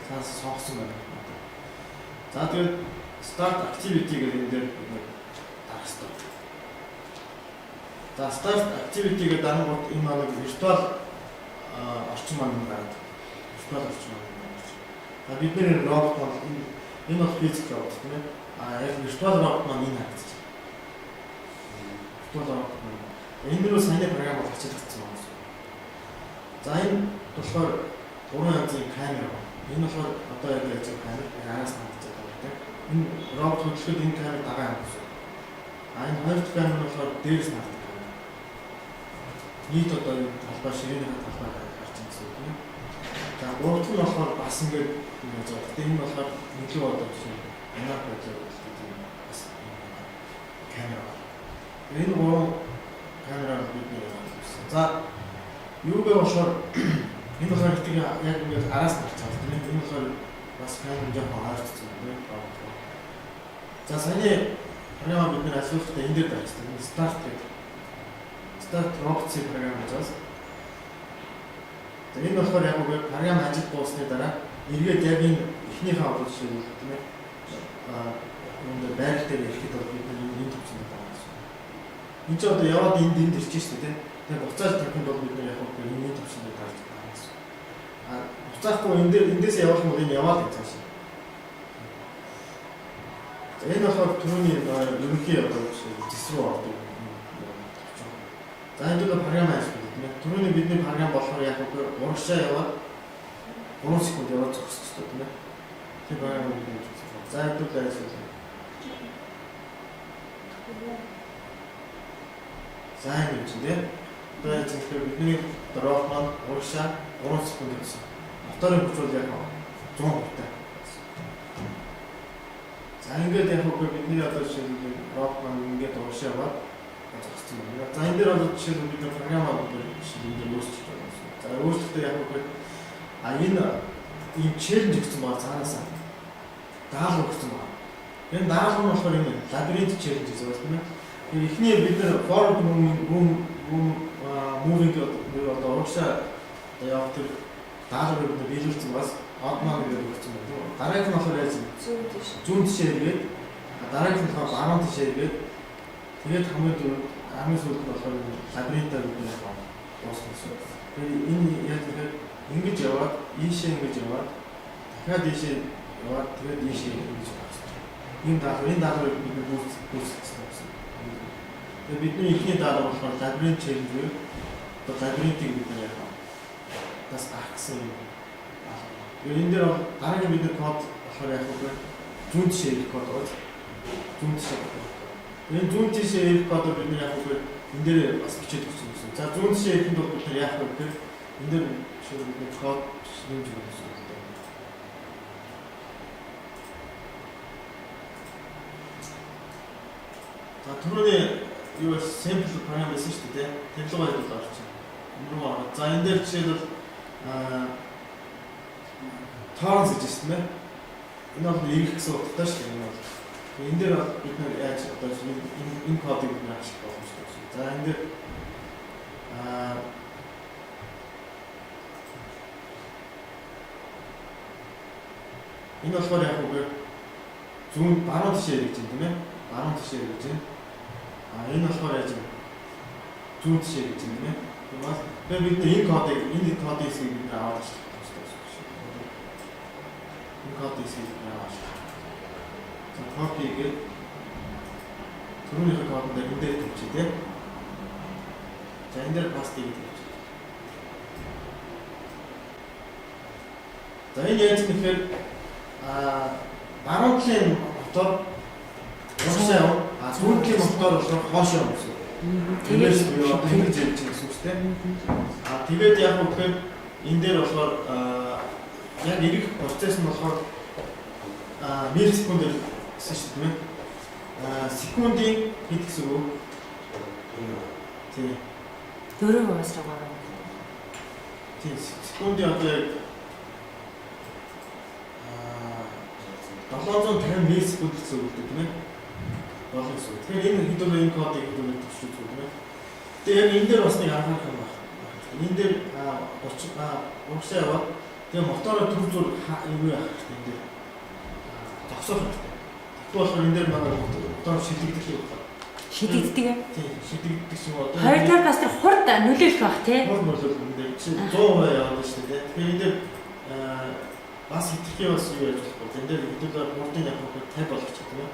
Цаанаас сонгосон байна. За тэгээд start activity гэдэг энэ дээр дарах хэрэгтэй. За start activity гэдэг дарангууд энэ маань virtual орчин маань байна. Virtual орчин маань байна. За бид нэр робот бол энэ бол физик робот тийм ээ. Яг virtual robot маань энэ хагдчих. Virtual robot маань энэ дөрөв саяны програм бол хачаалагдсан байна. За энэ болохоор 3 янзын камер байна. Энэ болохоор одоо яг яаж камер араас хандж байгаа тийм. Энэ робот хөдөлгөөд энэ камер дагаа юм гэсэн. Энэ хоёр дахь камер нь болохоор дээрээс ханддаг камер. Нийт одоо энэ талбай ширээний талбай гарч ирсэн тийм. За гурав дахь нь болохоор бас ингээд яаж байгаа. Гэтэ энэ болохоор илүү одоо жишээ анаа бодлоо камера. Энэ гурван камераар бид нэр авсан. За юу вэ болохоор энэ болохоор их яг ингээд араас гарч байгаа тийм. Энэ болохоор бас камер жоохон харагдсан тийм. За саяны програм бид нэр асуултаа энэ дээр дарсан. Start гэдэг. Start robots програм гэж байна. За энэ болохоор яг үгээр програм ажил дуусны дараа эргээд яг энэ эхнийхээ аваад жишээ тийм ээ. Өндөр байр дээр ирэхэд бол бид энэ төвчөнд байгаа гэсэн. Энд ч одоо яваад энд ирж шүү дээ. Тэгээ буцааж тавихын бол бид яг үгээр энэ төвчөнд гарч байгаа гэсэн. Буцаахгүй эндээс явах юм бол энэ яваад гэж цааш. Энэ болохоор түрүүний ерөнхий одоо зэс рүү ордог. За энэ бол програм ажил тийм ээ. Түрүүний бидний програм болохоор яг үгээр урагшаа яваад 3 секунд яваад зогсчихсон тийм ээ. Тэр програм нь за энэ бол ажил. За энэ юм чинь тийм. Одоо яг зөвхөн бидний робот маань урагшаа 3 секунд гэсэн. Моторын хүч бол яг 100 хувьтай. За ингээд яг үгүй бидний одоо жишээлбэл робот маань ингээд урагшаа яваад зогссон юм. За энэ дээр бол жишээлбэл бид програмаа жишээлбэл өөрчилж байгаа юм. За өөрчлөлтөө яг үгүй энэ ийм челленж гэсэн баг цаанаасаа даалгавар гэсэн баг. Энэ даалгавар нь болохоор энэ лабиринт челленж гэсэн үг тийм ээ. Тэгээ эхний бид нэр forward moving одоо урагшаа явах тэр даалгаврыг бид биелүүлсэн бас одмаа гэдэг өгсөн байна тийм. Дараагийнх нь болохоор яаж зүүн тишээ ирээд дараагийнх нь болохоор баруун тишээ ирээд тэгээд хамгийн сүүлд нь болохоор лабиринтаар бид нэр дуусгасан. Тэгээд энэ яг тэгэхээр ингэж яваад ийшээ ингэж яваад дахиад ийшээ яваад тэгээд ийшээ ингэж яваад энэ даалгаврыг бид гүйцэтгэсэн гэсэн. Тэгээд бидний ихний даалгавар болохоор лабиринт челленж үү одоо лабиринтыг бид нэр яах вэ? Тас ахсан юм. Энэ дээр дараагийн бидний код болохоор яг үгүй зүүн тишээ ирэх код байна. Зүүн тишээ. Энэ зүүн тишээ ирэх кодыг бид нэр яг үгүй энэ дээр бас бичээд өгсөн гэсэн. За зүүн тишээ ирэхэд бол бид нэр яах вэ гэхээр энэ дээр бид код нэмж өгсөн. За түрүүний юу sample програм байсан шүү дээ. Технологи бол орчих. За энэ дээр жишээлбэл торонс гэж байна. Энэ бол ирэх гэсэн утгатай шүү дээ. Энэ бол энэ дээр бид нэр яаж одоо энэ кодыг бид нэр ашиглах боломжтой гэсэн. За энэ дээр энэ болохоор яг үгээр зүүн баруун тишээ гэж юм тийм ээ. Баруун тишээ гэж юм. Энэ болохоор яаж юм? Зүүн тишээ гэж юм тийм ээ. Тэгээд бид энэ кодыг хэсгийг бид аваад авчихсан. энэ кодыг хийх явааш. За копигээд түрүүнийхээ кодонд энэ дээр тавьчих тийм. За энэ дээр паст хийгээд тавьчих. За энэ яаж нэхэр баруун талын мотор уушаа яв. Сүүлийн талын мотор болохоор хоошоо юм гэсэн. Тэгээд юу ингэж ярьж байгаа гэсэн үг тийм. Тэгээд яг үгээр энэ дээр болохоор яг ирэх процесс нь болохоор миллисекунд гэсэн шүү дээ. Секундын хэд гэсэн үг? Тийм. 4 уусраагаар. Тийм. Секундын одоо яг 750 миллисекунд гэсэн үг гэдэг тийм ээ. Болно гэсэн. Тэгэхээр энэ хэдүүлээ энэ кодыг хэдүүлээ төвшүүлж үү тийм ээ. Тэгээ яг энэ дээр бас нэг анхаарах юм байна. Энэ дээр 30 уушаа яваад тэгээ мотороо түр зүр юу яах хэрэгтэй энэ дээр зогсоох хэрэгтэй. Тэгвэл болохоор энэ дээр манай мотор шилэгдэх юм байна. Шидэгддэг. Тийм, шидэгддэг юм одоо. Хоёр талаас бас тэр хурд нөлөөлөх байх тий. Хурд нөлөөлөх энэ дээр чинь 100% яваад шүү дээ. Тэгэхээр энэ дээр бас хитрхи бас юу яаж болох вэ? Энэ дээр хэдүүлээ хурдын явах 50 болгочих тийм ээ.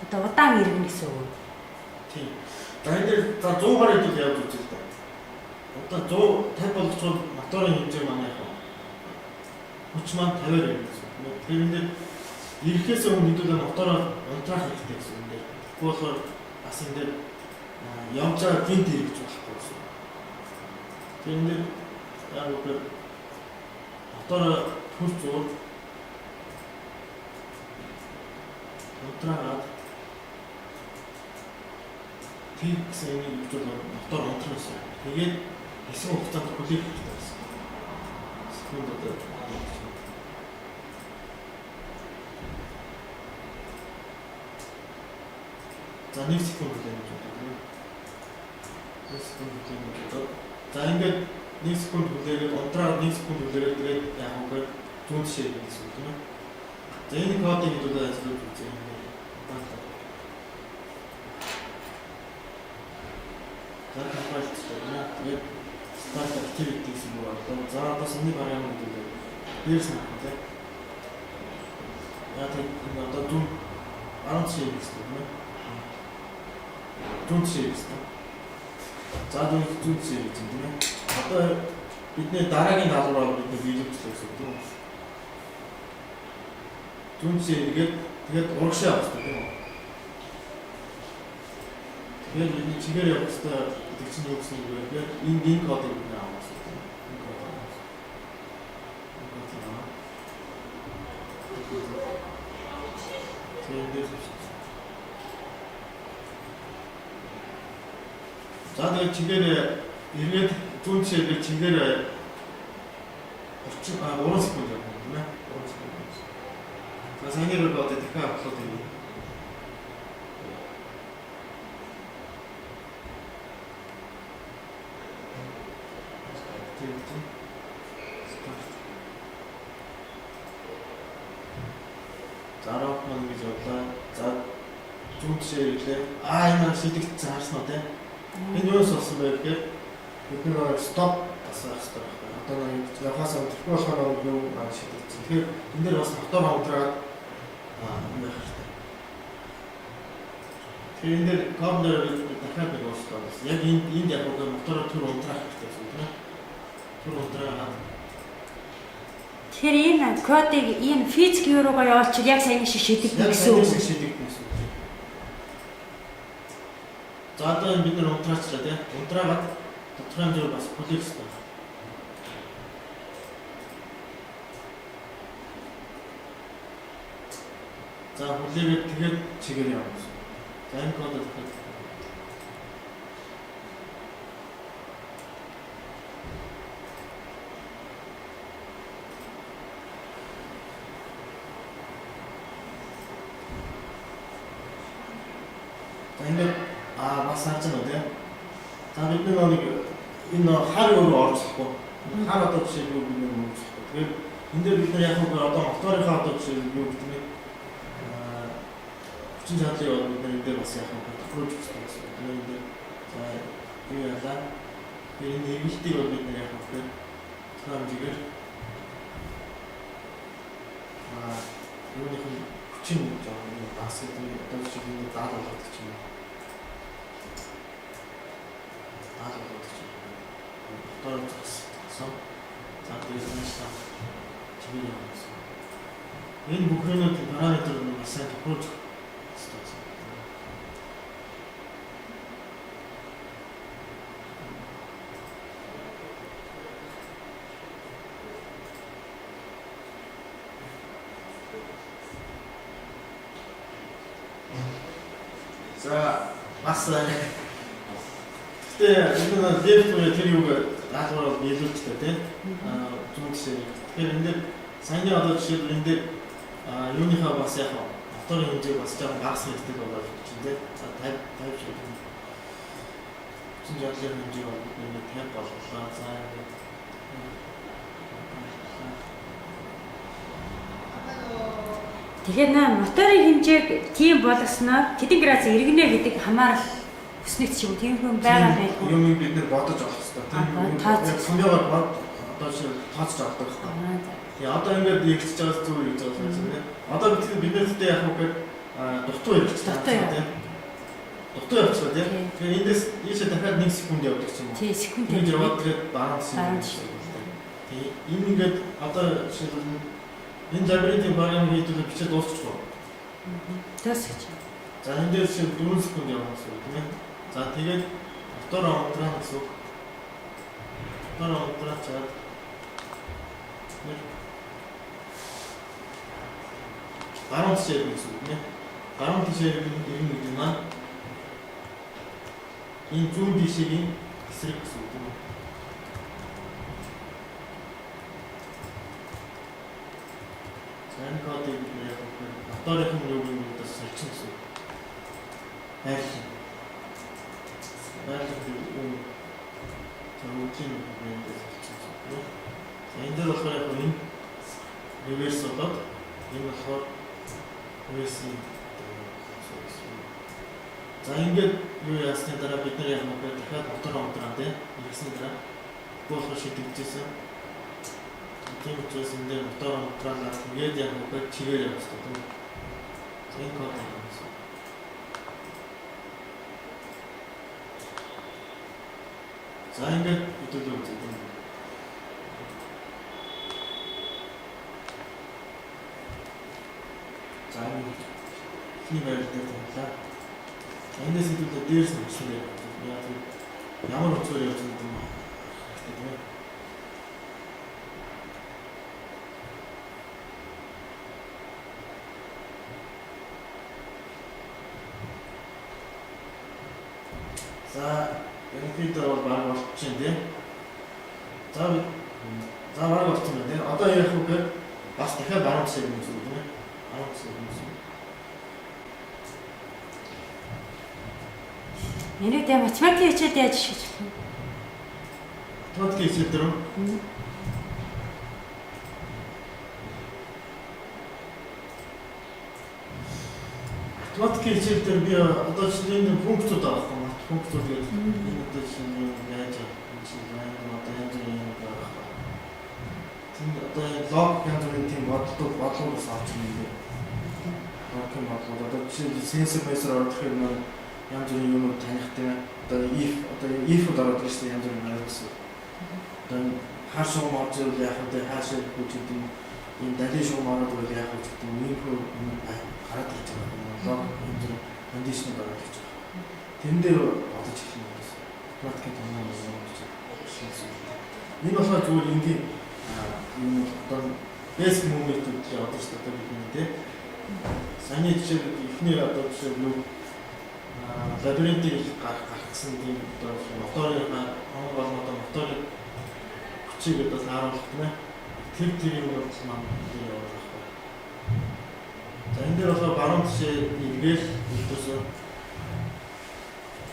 Одоо удаан иргэн гэсэн үг. Тийм. За энэ дээр за 100 гаруй хэдүүл явж үзээ л да. Одоо 150 болгоцоод моторын хэмжээ манай яг хүч маань 50-аар юм гэсэн. Тэгэхээр энэ дээр ирэхээс өмнө хэдүүлээ мотороо унтраах хэрэгтэй гэсэн юм дээр. Тэгвэл болохоор бас энэ дээр явж байгаа гинт ирж болохгүй гэсэн. Тэгэхээр энэ дээр яг үгээр мотороо түр зур унтраад тийм гэсэн юм гэж бол мотор унтрсан. Тэгээд хэсэг хугацаанд хүлээх хэрэгтэй байсан. Секунд одоо за 1 секунд хүлээх гэж байна. 1 секунд хүлээх гэж байна. За ингээд 1 секунд хүлээгээд унтраад 1 секунд хүлээгээд тэгээд яг үгээр зүүн тишээ гэсэн үг тийм ээ. За энэ кодыг хэдүүлээ ажиллаж үзье. За компайлт хийлээ. Тэгээд start activity гэсэн үг байна. За одоо саний бариан юм гэдэг. Дээрс нь тийм. Яг энэ одоо дүн 10 шив гэсэн юм. Дүн шив гэсэн. За дүн шив гэсэн тийм. Одоо бидний дараагийн даалгавраар бидний видеочлаа гэсэн үг. Дүн шив тэгээд урагшаа авах тийм үү? Тэгээд энэ чигээр явах хэрэгтэй гэдэг чинь юу гэсэн үг вэ? Энэ кодыг бид авах хэрэгтэй. Энэ код авах. Тэгээд за тэгээд чигээр эргээд зүүн чигээр чигээр 3 секунд явах юм байна. 3 секунд. За санийрыг одоо дахин апплод хийе. Зарав маань гэж бодлоо. За зүүн тишээ ирлээ. Энэ шидэгдсэн харсан уу те? Энэ юус болсон бэ гэхээр бид нэг стоп асах хэрэгтэй байна. Одоо нэг явахаас өмнө болохоор юу шидэгдсэн. Тэгэхээр энэ дээр бас мотор хамтраад юм байх хэрэгтэй. Тэгэхээр энэ дээр корнер дахиад нэг уушлаа. Яг энд яг мотороо түр унтраах хэрэгтэй юм тийм ээ. Түр унтраад Тэгэхээр энэ кодыг энэ физик юуруугаар явуулчих яг сайн шиг шидэгдэх гэсэн үг. За одоо бид нар унтраачлаа тийм. Унтраагаад тодорхой хэмжээгээр бас бүлээх хэрэгтэй. За бүлээгээд тэгээд чигээр явуулсан. За энэ кодыг дахиад ингээд бас харж байна тийм. За бид нэг энэ хар өөрөө орчихгүй. Хар одоо жишээ нь бид нэг орчихгүй. Тэгээд энэ дээр бид нар яг хөө одоо моторынхаа одоо жишээ нь юу гэдэг нь хүчин чадлыг бид нар энэ дээр бас яг тохируулж үзсэн гэсэн. Тэгээд энэ за юу яалаа. Тэгээд энэ эвэлтийг бид нар яг хөө хэмжээгээр юуных нь хүчин жоо бас гэдэг одоо жишээ нь даал болгох ч юм уу. Даал болгох ч юм уу. Одоо зогсон. За тэгээд нэшээ чигээр юм гэсэн. Энэ бүхнүүд параметр нь бас сайн тохиолж байна. За бас тэгээ энэ дэвтэр тэр юуг даалгавар биелүүлчихлээ тийм зүүн тишээ. Тэгэхээр энэ дээр саяны одоо жишээлбэл энэ дээр юуныхаа бас яг моторын хэмжээг бас жоохон багас хэрэгтэй болоод чинь тийм 50 шиг юм. Чин жадлын хэмжээ бол энэ 50 боллоо. За тэгэхээр моторын хэмжээг тийм болгосноор хэдэн градус иргэнэ гэдэг хамаарал өснөгч юм тийм хүн байгаа байлгүй. Юм бид нэр бодож авах хэрэгтэй тийм. Томьёогоор бод одоо шиг тооцож авах хэрэгтэй. Тэгээ одоо ингээд ихсэж байгаа зүйл гэж байгаа юм тийм. Одоо бид нэртэй яг үгээр дутуу явчих тийм. Дутуу явчих тийм. Тэгээ эндээс ийшээ дахиад 1 секунд явдаг юм уу? Тийм секунд яваад тэгээд баруун шиг. Тэгээ энэ ингээд одоо жишээлбэл энэ лабиринтийн багийн хийдүүг бичиж дуусчихгүй. Дуусчих. За энэ дээр шиг 4 секунд явах гэсэн үг тийм ээ. За тэгээд мотор онтраа гэсэн үг. Мотор онтраа чад. Баруун тишээ гэсэн үг тийм ээ. Баруун тишээ ирнэ гэдэг маань энэ зүүн тишээгийн эсрэг гэсэн үг тийм ээ. Энэ кодыг яг моторын юуг нь бас соличин гэсэн. Хайрлаа. юм төвчийн юм гэсэн. Энэ дээр болохоор яг энэ реверс болоод энэ болохоор реверс. За ингээд юу яасны дараа бид нар яг дахиад мотор онтраа тийм ирсэн дараа болох шийдэгдчихсэн. Тийм учраас энэ дээр мотор онтраа тэгээд яг чигээр явсан тийм. Энэ код юм. За ингээд хөтөлөө үзье. За энэ байр дээр тавлаа. Эндээс хэдүүлээ дээрс нь өчсөн дээр. Яг ямар өчгөр явж байгаа юм бэ? За энэ фильтр бол баг болчихсон тийм. За баг болчихсон байна тийм. Одоо яг үгээр бас дахиад баруун тишээ юм зүйл тийм. Баруун тишээ юм зүйл. Энийг тэ математикийн хичээлд яаж шийдэх вэ? Математикийн хичээл дээр математикийн хичээл дээр би одоо чинь энэ функцүүд авах юм. Функцүүд гэдэг энэ одоо чинь яаж одоо янз бүрийн юм байна. Тийм одоо лог янз бүрийн тийм бодлогоос авч юм. Лог юм бодлого одоо чинь сенсор мессер орох юм янз бүрийн юмуд таних тийм одоо if-д ороод ирсэн янз бүрийн юм гэсэн. Одоо хааш юм орж ирвэл яг одоо хаашаа хүч гэдэг юм далийн шугам ороод ирвэл яг хүч гэдэг юм гараад ирж байгаа юм. Лог янз бүрийн кондишн гараад ирж байгаа. Тэн дээр бодож эхлэх юм байна. Математикийн томьёо юм гэж байна. Энэ болохоор зүгээр энгийн юм одоо basic moment-үүд яваад шүү дээ бидний тийм. Саяны жишээ ихний одоо жишээ нь лабиринтийг гаргасан тийм одоо моторын моторын хүчийг одоо харуулах тийм ээ. Тэр юм бол маань яваад байгаа. За энэ дээр болохоор баруун тишээ эргээл үлдээсэн.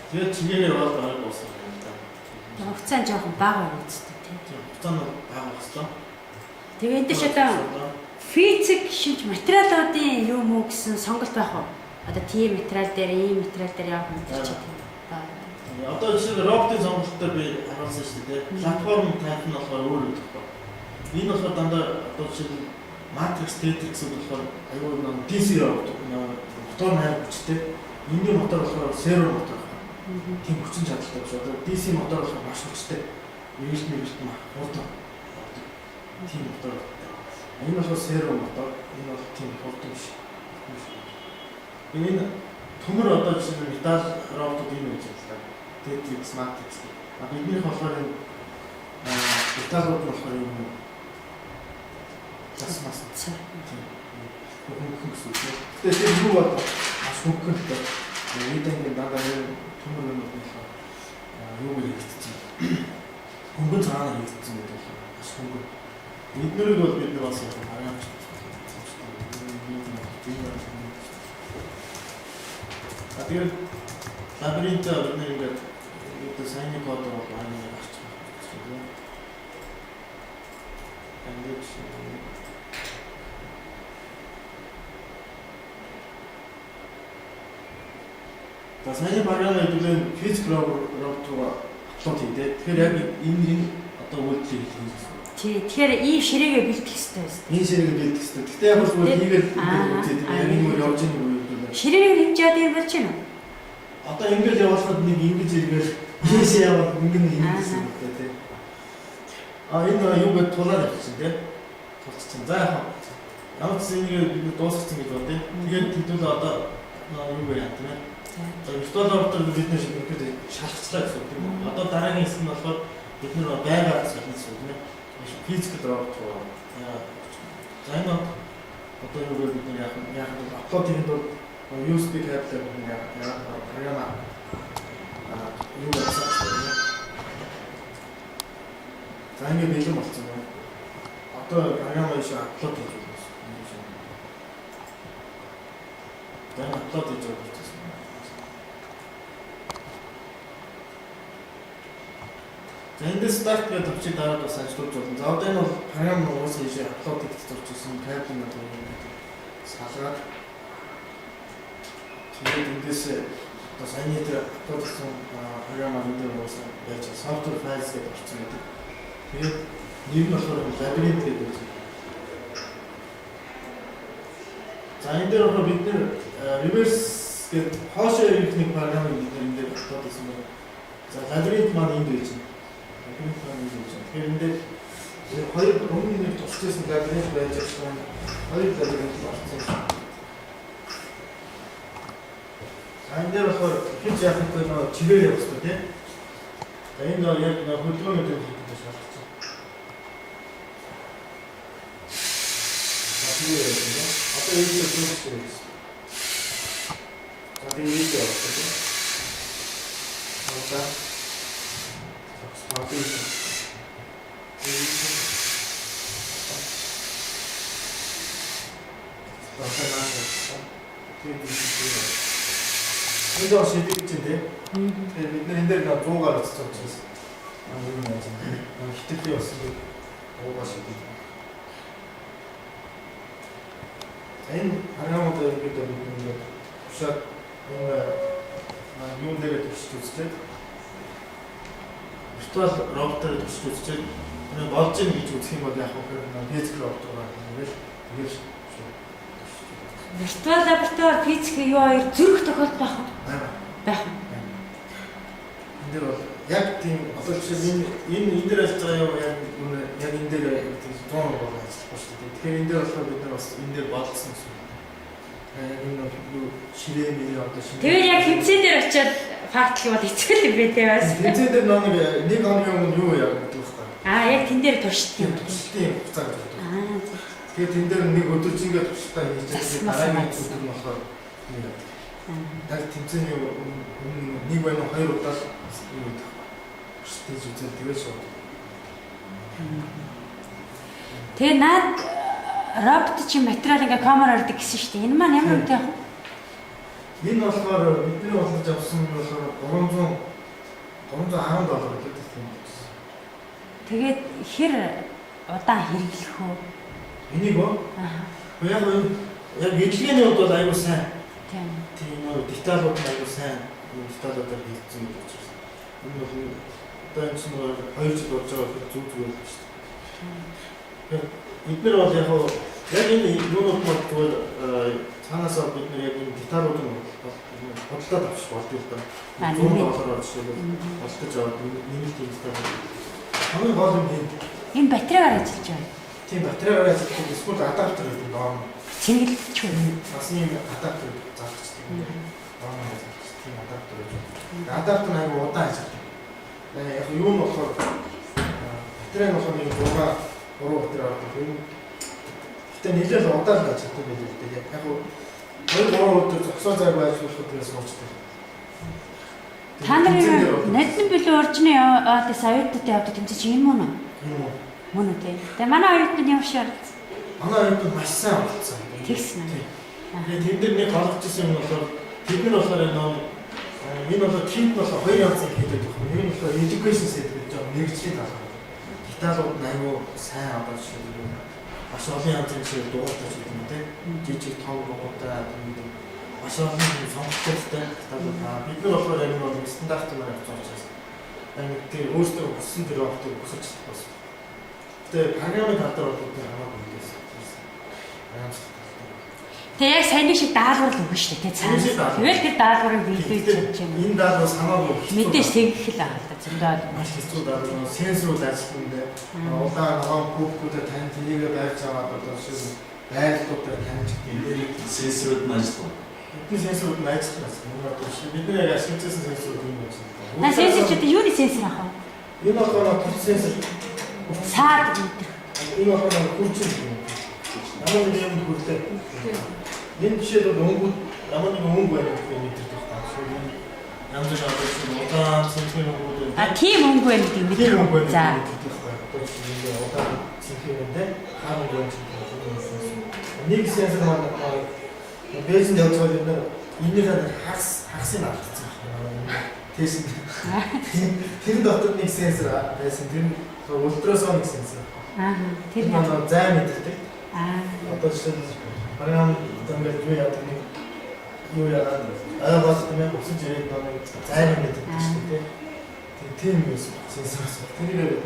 Тэгээд чигээрээ бол гараад дуусна юм да. Хугацаа жоохон бага үсттэй тийм. Хугацаа нь бага болсон. Тэгээд энэ ч одоо физик шинж материалуудын юм уу гэсэн сонголт байх уу? Одоо тийм материал дээр ийм материал дээр явах юм гэж байна. Одоо жишээ нь роботын сонголтоор би харуулсан шүү дээ. Платформ тайп нь болохоор өөр өгдөг. Энэ болохоор дандаа одоо жишээ Matrix Tetris болохоор аюу нэг DC мотор найр хүчтэй. Энэний мотор болохоор сервер мотор. Тийм хүчин чадалтай биш. Одоо DC мотор болохоор маш хүчтэй. Нэрэлт мах хурдан. Тийм мотор. Энэ болохоор сервер мотор. Энэ бол тийм хурдан биш. Энэ төмөр одоо жишээ нь металл роботууд энэ гэж хэлдэг. Tetris Matrix. Бидний болохоор энэ металлууд болохоор юм Тасмас цаа. Хөнгөн гэсэн үг. Тэгэхээр юу бол маш хөнгөнтэй. Эдгээр дандаа төмөр юм болохоор юу хийгдсэн. Хөнгөн цаана хийгдсэн гэдэг нь маш хөнгөн. Эднэрийг бол бид нар бас яг хараач. Тэгээд лабиринт бидний ингээд одоо сайн код бол ааны гарч байгаа. Эндэж Сайн програм хэдүүлэн физик робот руу апплод хийдэг. Тэгэхээр яг энэ одоо үйлдэл хийх. Тий. Тэгэхээр ийм ширээгээ бэлтгэх хэрэгтэй байсан. Энэ ширээгээ бэлтгэх хэрэгтэй. Гэхдээ яг бол хийгээд үзээд яг энэ үе явж байгаа юм. Ширээгээ хэмжээд юм болж байна уу? Одоо ингээд явуулахад нэг ингэж иргээл ийшээ яваад ингэн хийсэн гэдэг тий. Энэ юу гэдэг тулаар явчихсан тий. Тулцсан. За ямар ч зэнийг бид дуусгасан гэж бод тий. Тэгээд хэдүүл одоо юу яа тийм ээ. Виртуал роботор бид нэг ихэд шалгацлаа гэсэн үг тийм үү? Одоо дараагийн хэсэг нь болохоор бид нэр байгаад гэсэн үг тийм ээ. Физик робот руу. За энэ одоо юу бид нар яг апплод хийхэд бол USB кабель яг програм юу гэсэн юм бэ? За ингэ бэлэн болсон байна. Одоо програм ийш апплод хийж байна. За апплод хийж байна. За эндээс старт гэдэг төвчийг дараад бас ажиллаж болно. За одоо энэ бол програм уус хийж апплод хийх зорчсон кабель нэг салгаад тэгээд эндээс одоо саяны дээр апплод хийсэн програмаар энэ уус байж software files гэдэг орсон байдаг. Тэгээд нэр нь болохоор лабиринт гэдэг. За энэ дээр одоо бид нэр reverse гэдэг хоошоо ирэх нэг програмыг бид энэ дээр апплод хийсэн байна. За лабиринт маань энд байж байна. Тэгэхээр энэ дээр хоёр өмнө нэг тусчсан лабиринт байж байгаа. Хоёр лабиринт болсон. Энэ дээр болохоор хич яах вэ нөө чигээр явах хэрэгтэй тийм. За энэ нь яг хөдөлгөөний дээр хийх шаардлагатай. Одоо энэ дээр зөвшөөрөх хэрэгтэй. За энэ нь явах хэрэгтэй. Одоо Смотрите. Энэ доо шийдэж чинь тийм. Тэгээд бид нар энэ дээр 100-аар өсөж байгаа учраас юу яаж юм. Хитгэл болсон гэдэг 100-аар шийдэж. Энэ програмууд бид ингээд шат юун дээр төсч үзлээ. Виртуал роботоор төсч үзчихэд энэ болж ийн гэж үзэх юм бол яг хөө физик роботоор тэгэл виртуал лаборатори физик юу хоёр зөрөх тохиолдол байх уу? Байх. Энэ дээр бол яг тийм одоо жишээ энэ дээр ажиллаж байгаа юм яг энэ дээр тийм 100% ажиллах шүү дээ. Тэгэхээр энэ дээр болохоор бид нар бас энэ дээр бодлсон гэсэн. Энэ юу ширээ мэрээ одоо ширээ. Тэгээ яг хэмцээ дээр очиад фактлыг бол эцгэл юм бэ те бас. Хэмцээ дээр нэг оны өмнө юу яг гэдэг вэ? Яг тэн дээр туршдیں۔ Туршдیں хугацаа гэдэг. Тэгээд тэн дээр нэг өдөржингээ туршдаа хийж дараагийн өдөр нь болохоор яг тэмцээний нэг байна уу хоёр удаа юу гэдэг. Туршдیں үзэл тэгээд шууд. Тэгээ наад робот чи материал ингээ камераар дэг гэсэн шүү дээ. Энэ маань ямар үнэтэй вэ? Энэ болохоор бидний бодлож авсан нь болохоор $310 гэдэг юм. Тэгээд хэр удаан хэрэглэх үү? Энийг яг эдлэгээний хувьд бол аюул сайн. Тийм нөө деталууд аюул сайн. Деталуудаар хийгдсэн гэж байна. Энэ бол одоо энэ чинь 2 жил болж байгаа хэрэг зүг зүгээр л шүү дээ. Эдгээр бол яг Яг энэ юунууд маань тэгвэл цаанаасаа бид нэр яг энэ гитарууд нь бодлоод авчих болдог л да. $100 жишээлбэл олдож аваад нэмэлт юм гитар. Хамгийн гол нь Энэ батарейгаар ажиллаж байгаа. тийм батарейгаар ажиллах эсвэл адаптер гэдэг нь Цэнгэлч үү? насны адаптер зарчдаг юм. Тийм адаптер гэж. Адаптер нь аягүй удаан ажилладаг. Яг юу нь болохоор батарей нь болохоор нэг 3 батарей авдаг юм. Гэтэ нэлээд удаан ажилладаг байлээ л дээ. Яг гоо 2-3 өдөр зогсоо зайг ажиллуулахад тэрээс уучдаг. Та нарын надны билүү оржны АДС аюутнуудын явдаг тэмцэж юм уу? Мөн үү те. Тэгээ манай аюутнууд ямар шиг орсон? Манай аюутнууд маш сайн болсон. Тэгсэн үү? Тэгээд тэнд дээр нэг болгожсэн юм болохоор тэд нар болохоор энэ бол тимд болохоор хоёр янзын хийдэг байна. Нэг нь болохоор education set гэж байгаа мэрэгжлийн талаар. Гитарууд аюу сайн одоо жишээ маш олон янзын жишээ дугуйтаж гэдэг юм те. Жижиг том дугуйтай маш олон сонголттой гитарууд бид нар болохоор яг нэг стандарт юмаар явж байгаа учраас тэр өөрсдөө хүссэн тэр автыг өсөж чадсан. Тэгээ програмын тал дээр бол тэр хамаагүй юм гэсэн. Тэгээ яг сайн шиг даалгавар л өгнө шүү дээ. Тэгэл тэр даалгаврыг биелүүлж чадж юм. Энэ даалгавар хамаагүй. Мэдээж тэгэх л аа. Зөндөө маш хэцүү даалгавар. Сенсорууд ажилладаг. Удаан ногоон кубкуудаар тань тэрийг байрж байгаа одоо шиг байлгуудаар таньж гэдэг. Сенсорууд нь ажиллах. Бидний сенсорууд нь ажиллах гэсэн. Бид нэр ашигласан сенсорууд юм байна. На сенсор ч гэдэг юуны сенсор ах вэ? Энэ болохоор түр сенсор. Саад гэдэг. Энэ болохоор хүрчил юм. Ямар нэг юм хүртэй. Энэ жишээлбэл өнгөд ямар нэг өнгө байна гэх юм мэдэрдэг байна. Янз бүр одоо удаан цэнхэр өнгүүд. Тийм өнгө байна гэдэг мэдэрдэг. За. Одоо удаан цэнхэртэй хаан өнгө байна. Нэг сенсор маань бэзэнд явж байгаа юм. Энийг хагсын алдсан. Тэс. Тэр дотор нэг сенсор байсан. Тэр нь ультрасон сенсор. Тэр маань зай мэдэрдэг. Одоо жишээ програм damit юу яадаг нэг юу яагаад аягаас нэмээд өсөж ирээд нэг зай мэдэрдэг шүү дээ. Тийм юм сенсор. Тэрийг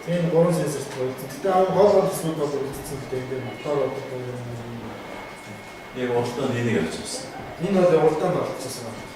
энэ гол сенсор гэдэг. Тэгтээ гол зүйл бол үлдсэн л дээ. Энэ мотор Яг уртаа нэнийг авчихсан. Энэ бол уртаа болчихсон байна.